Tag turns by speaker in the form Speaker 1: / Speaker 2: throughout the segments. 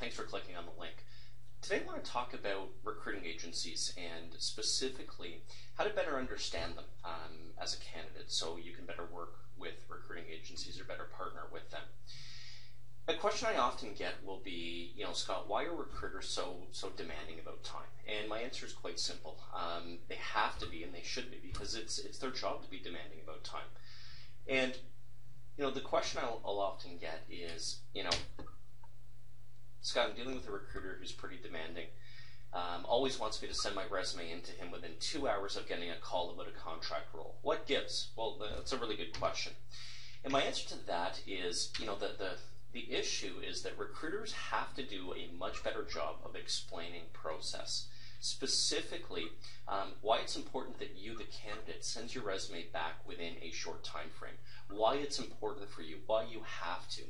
Speaker 1: Thanks for clicking on the link. Today I want to talk about recruiting agencies and specifically how to better understand them as a candidate so you can better work with recruiting agencies or better partner with them. A question I often get will be, Scott, why are recruiters so demanding about time? And my answer is quite simple. They have to be and they should be because it's their job to be demanding about time. And the question I'll often get is, Scott, I'm dealing with a recruiter who's pretty demanding, always wants me to send my resume in to him within 2 hours of getting a call about a contract role. What gives? Well, that's a really good question. And my answer to that is, the issue is that recruiters have to do a much better job of explaining process. Specifically, why it's important that you, the candidate, sends your resume back within a short time frame. Why it's important for you, why you have to.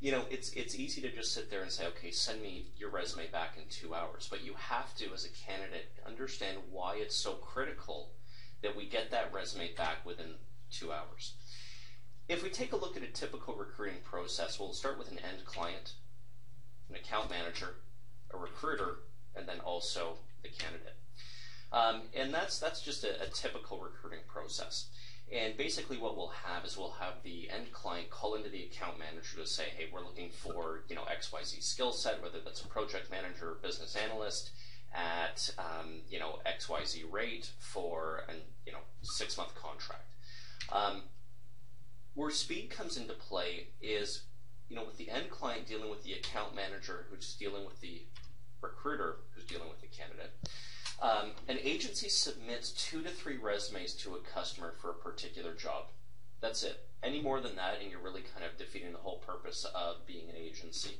Speaker 1: It's easy to just sit there and say, okay, send me your resume back in 2 hours. But you have to, as a candidate, understand why it's so critical that we get that resume back within 2 hours. If we take a look at a typical recruiting process, we'll start with an end client, an account manager, a recruiter, and then also the candidate. And that's just a typical recruiting process. And basically what we'll have is we'll have the end client call into the account manager to say, hey, we're looking for XYZ skill set, whether that's a project manager or business analyst at XYZ rate for a 6-month contract. Where speed comes into play is with the end client dealing with the account manager who's dealing with the recruiter who's dealing with the candidate. An agency submits 2 to 3 resumes to a customer for a particular job. That's it. Any more than that, and you're really kind of defeating the whole purpose of being an agency.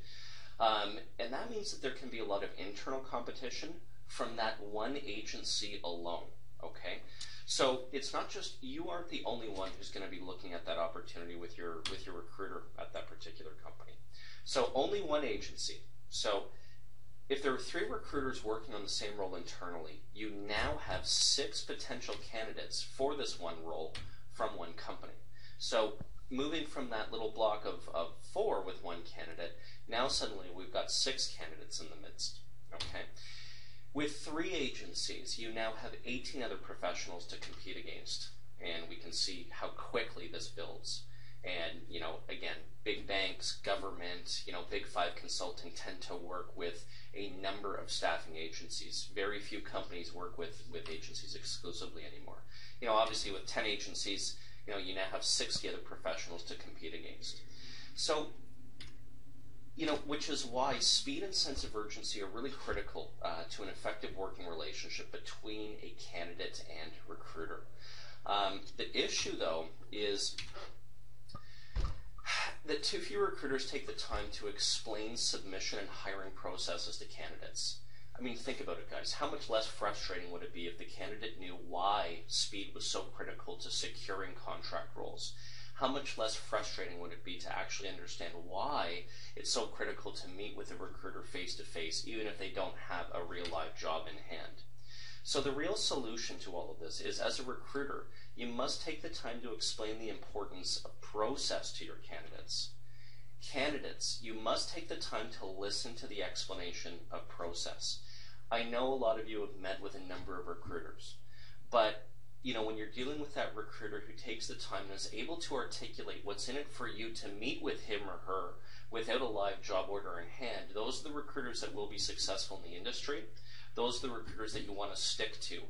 Speaker 1: And that means that there can be a lot of internal competition from that one agency alone. Okay, so it's not just you aren't the only one who's going to be looking at that opportunity with your recruiter at that particular company. So only one agency. So if there are 3 recruiters working on the same role internally, you now have 6 potential candidates for this one role from one company. So moving from that little block of 4 with one candidate, now suddenly we've got 6 candidates in the midst. Okay. With 3 agencies, you now have 18 other professionals to compete against. And we can see how quickly this builds. And, again, big banks, government, Big 5 consulting tend to work with a number of staffing agencies. Very few companies work with agencies exclusively anymore. Obviously with 10 agencies, you now have 60 other professionals to compete against. So, which is why speed and sense of urgency are really critical to an effective working relationship between a candidate and recruiter. The issue, though, is that too few recruiters take the time to explain submission and hiring processes to candidates. I mean, think about it, guys. How much less frustrating would it be if the candidate knew why speed was so critical to securing contract roles? How much less frustrating would it be to actually understand why it's so critical to meet with a recruiter face-to-face, even if they don't have a real live job in hand? So the real solution to all of this is, as a recruiter, you must take the time to explain the importance of process to your candidates. Candidates, you must take the time to listen to the explanation of process. I know a lot of you have met with a number of recruiters, but when you're dealing with that recruiter who takes the time and is able to articulate what's in it for you to meet with him or her without a live job order in hand, those are the recruiters that will be successful in the industry. Those are the recruiters that you want to stick to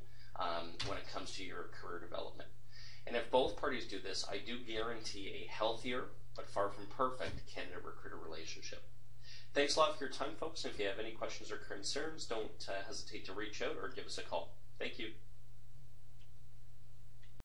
Speaker 1: when it comes to your career development. And if both parties do this, I do guarantee a healthier, but far from perfect, candidate-recruiter relationship. Thanks a lot for your time, folks. If you have any questions or concerns, don't hesitate to reach out or give us a call. Thank you.